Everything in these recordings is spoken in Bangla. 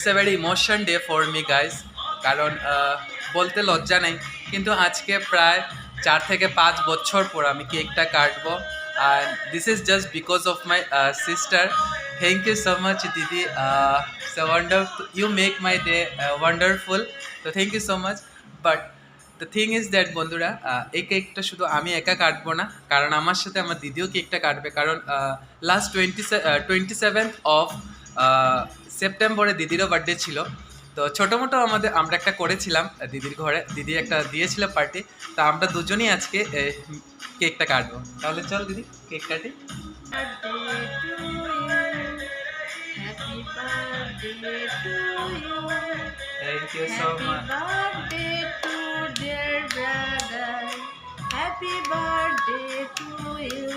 It's a very emotion day for me guys, কারণ বলতে লজ্জা নেই কিন্তু আজকে প্রায় 4 থেকে 5 বছর পর আমি কেকটা কাটবো। আর this is just because of my sister. Thank you so much দিদি, so wonderful, you make my day wonderful. তো thank you so much. But the thing is that বন্ধুরা, এই কেকটা শুধু আমি একা কাটবো না, কারণ আমার সাথে আমার দিদিও কেকটা কাটবে। কারণ লাস্ট 27th অফ সেপ্টেম্বরে দিদিরও বার্থডে ছিল। তো ছোটো মোটো আমরা একটা করেছিলাম দিদির ঘরে, দিদি একটা দিয়েছিল পার্টি। তা আমরা দুজনই আজকে কেকটা কাটবো। তাহলে চল দিদি কেক কাটি। Thank you so much. Happy birthday to you.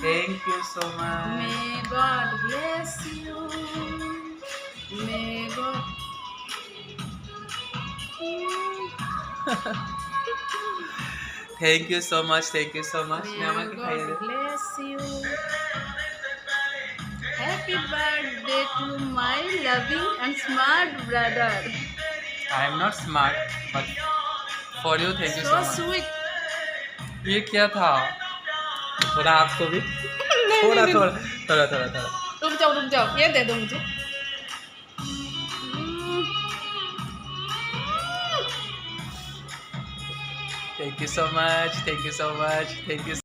Thank you so much. May God bless you. May God. Thank you so much, thank you so much. May আমাকে খাইয়ে দে। God bless you. Happy birthday to my loving and smart brother. I am not smart but for you thank you So so much. sweet. ये क्या था? थोड़ा आपको भी, नहीं, थोड़ा नहीं, थोड़ा थोड़ा थोड़ा थोड़ा। रुक जाओ, ये दे दो मुझे। Thank you so much, thank you so much, thank you.